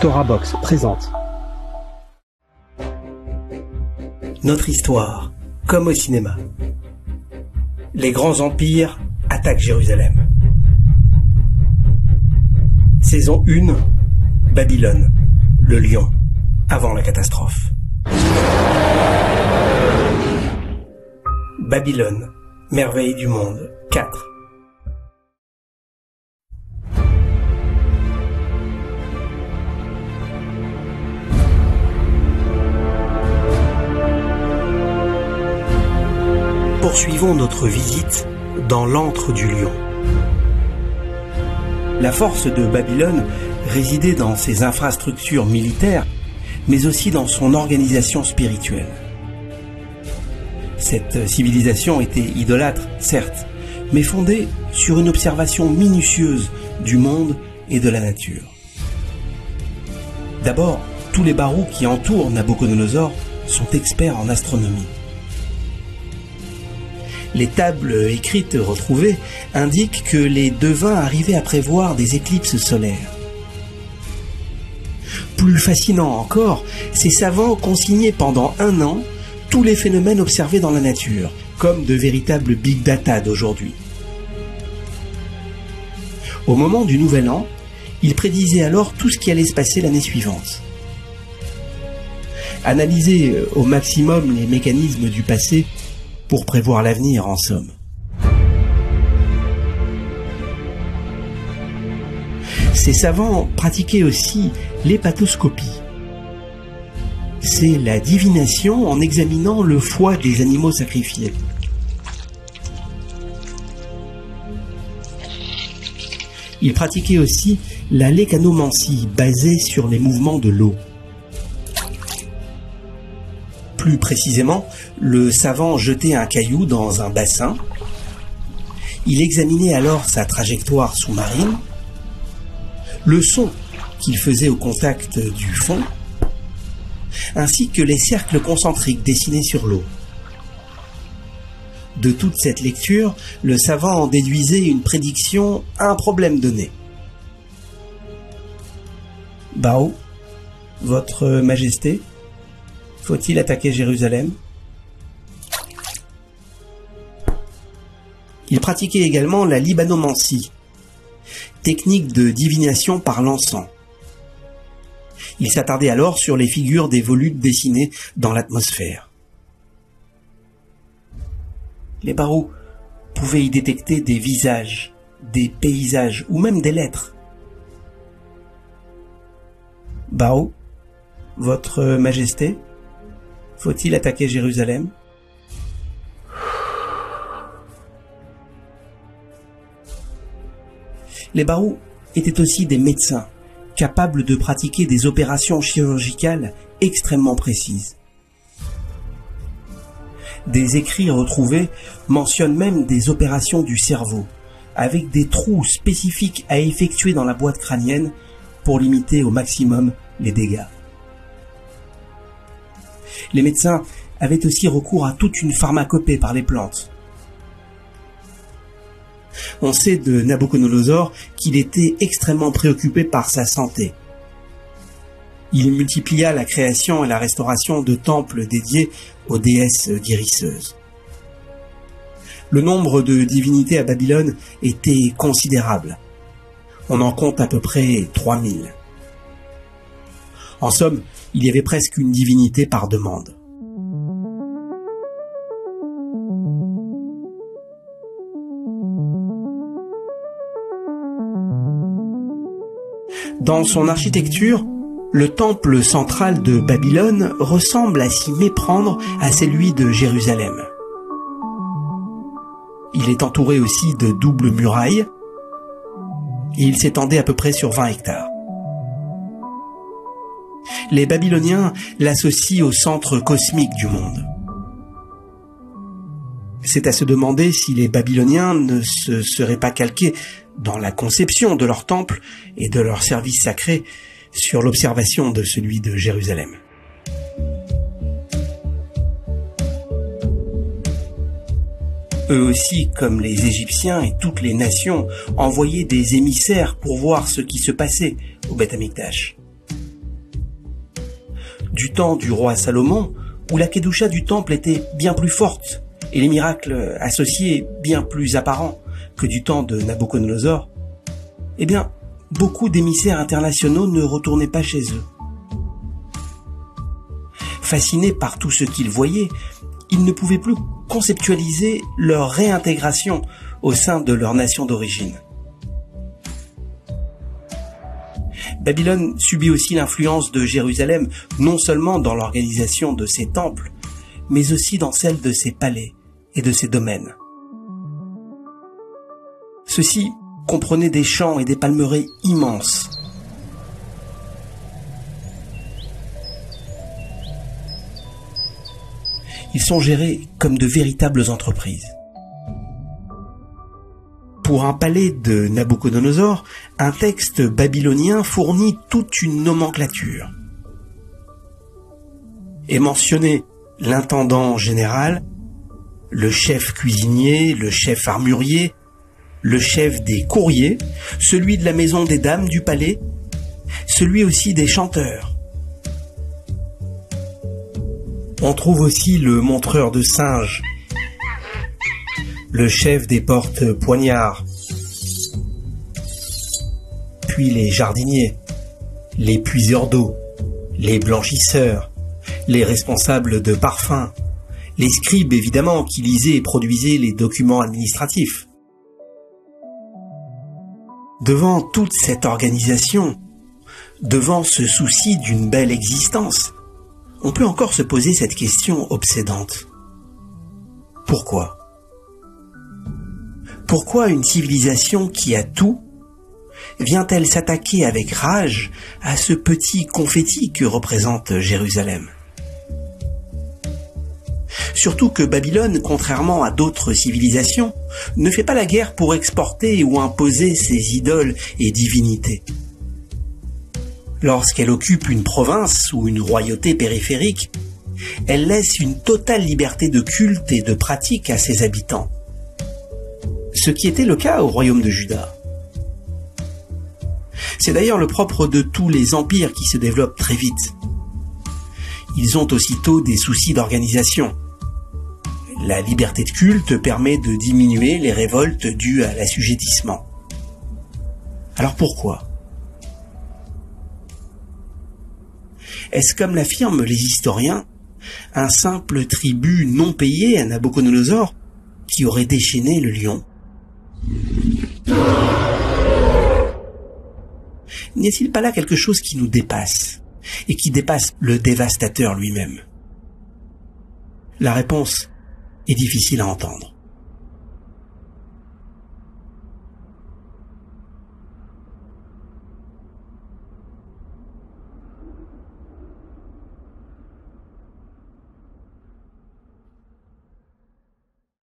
Torah Box présente. Notre histoire, comme au cinéma. Les grands empires attaquent Jérusalem. Saison 1, Babylone, le lion, avant la catastrophe. Babylone, merveille du monde, 4. Poursuivons notre visite dans l'antre du lion. La force de Babylone résidait dans ses infrastructures militaires, mais aussi dans son organisation spirituelle. Cette civilisation était idolâtre, certes, mais fondée sur une observation minutieuse du monde et de la nature. D'abord, tous les barous qui entourent Nabuchodonosor sont experts en astronomie. Les tables écrites retrouvées indiquent que les devins arrivaient à prévoir des éclipses solaires. Plus fascinant encore, ces savants consignaient pendant 1 an tous les phénomènes observés dans la nature, comme de véritables big data d'aujourd'hui. Au moment du Nouvel An, ils prédisaient alors tout ce qui allait se passer l'année suivante. Analyser au maximum les mécanismes du passé pour prévoir l'avenir, en somme. Ces savants pratiquaient aussi l'hépatoscopie. C'est la divination en examinant le foie des animaux sacrifiés. Ils pratiquaient aussi la lécanomancie, basée sur les mouvements de l'eau. Plus précisément, le savant jetait un caillou dans un bassin. Il examinait alors sa trajectoire sous-marine, le son qu'il faisait au contact du fond, ainsi que les cercles concentriques dessinés sur l'eau. De toute cette lecture, le savant en déduisait une prédiction à un problème donné. Bao, votre majesté, faut-il attaquer Jérusalem? Il pratiquait également la libanomancie, technique de divination par l'encens. Il s'attardait alors sur les figures des volutes dessinées dans l'atmosphère. Les barous pouvaient y détecter des visages, des paysages ou même des lettres. Bao, votre majesté, faut-il attaquer Jérusalem? Les barous étaient aussi des médecins, capables de pratiquer des opérations chirurgicales extrêmement précises. Des écrits retrouvés mentionnent même des opérations du cerveau, avec des trous spécifiques à effectuer dans la boîte crânienne pour limiter au maximum les dégâts. Les médecins avaient aussi recours à toute une pharmacopée par les plantes. On sait de Nabuchodonosor qu'il était extrêmement préoccupé par sa santé. Il multiplia la création et la restauration de temples dédiés aux déesses guérisseuses. Le nombre de divinités à Babylone était considérable. On en compte à peu près 3000. En somme, il y avait presque une divinité par demande. Dans son architecture, le temple central de Babylone ressemble à s'y méprendre à celui de Jérusalem. Il est entouré aussi de doubles murailles et il s'étendait à peu près sur 20 hectares. Les Babyloniens l'associent au centre cosmique du monde. C'est à se demander si les Babyloniens ne se seraient pas calqués dans la conception de leur temple et de leur service sacré sur l'observation de celui de Jérusalem. Eux aussi, comme les Égyptiens et toutes les nations, envoyaient des émissaires pour voir ce qui se passait au Beth Amikdash. du temps du roi Salomon, où la Kedusha du temple était bien plus forte et les miracles associés bien plus apparents que du temps de Nabuchodonosor, eh bien, beaucoup d'émissaires internationaux ne retournaient pas chez eux. Fascinés par tout ce qu'ils voyaient, ils ne pouvaient plus conceptualiser leur réintégration au sein de leur nation d'origine. Babylone subit aussi l'influence de Jérusalem, non seulement dans l'organisation de ses temples, mais aussi dans celle de ses palais et de ses domaines. Ceux-ci comprenaient des champs et des palmeraies immenses. Ils sont gérés comme de véritables entreprises. Pour un palais de Nabuchodonosor, un texte babylonien fournit toute une nomenclature. Est mentionné l'intendant général, le chef cuisinier, le chef armurier, le chef des courriers, celui de la maison des dames du palais, celui aussi des chanteurs. On trouve aussi le montreur de singes, le chef des porte-poignards, puis les jardiniers, les puiseurs d'eau, les blanchisseurs, les responsables de parfums, les scribes évidemment qui lisaient et produisaient les documents administratifs. Devant toute cette organisation, devant ce souci d'une belle existence, on peut encore se poser cette question obsédante. Pourquoi ? Pourquoi une civilisation qui a tout vient-elle s'attaquer avec rage à ce petit confetti que représente Jérusalem ? Surtout que Babylone, contrairement à d'autres civilisations, ne fait pas la guerre pour exporter ou imposer ses idoles et divinités. Lorsqu'elle occupe une province ou une royauté périphérique, elle laisse une totale liberté de culte et de pratique à ses habitants. Ce qui était le cas au royaume de Juda. C'est d'ailleurs le propre de tous les empires qui se développent très vite. Ils ont aussitôt des soucis d'organisation. La liberté de culte permet de diminuer les révoltes dues à l'assujettissement. Alors pourquoi ? Est-ce, comme l'affirment les historiens, un simple tribut non payé à Nabuchodonosor qui aurait déchaîné le lion ? N'y a-t-il pas là quelque chose qui nous dépasse et qui dépasse le dévastateur lui-même ? La réponse est difficile à entendre.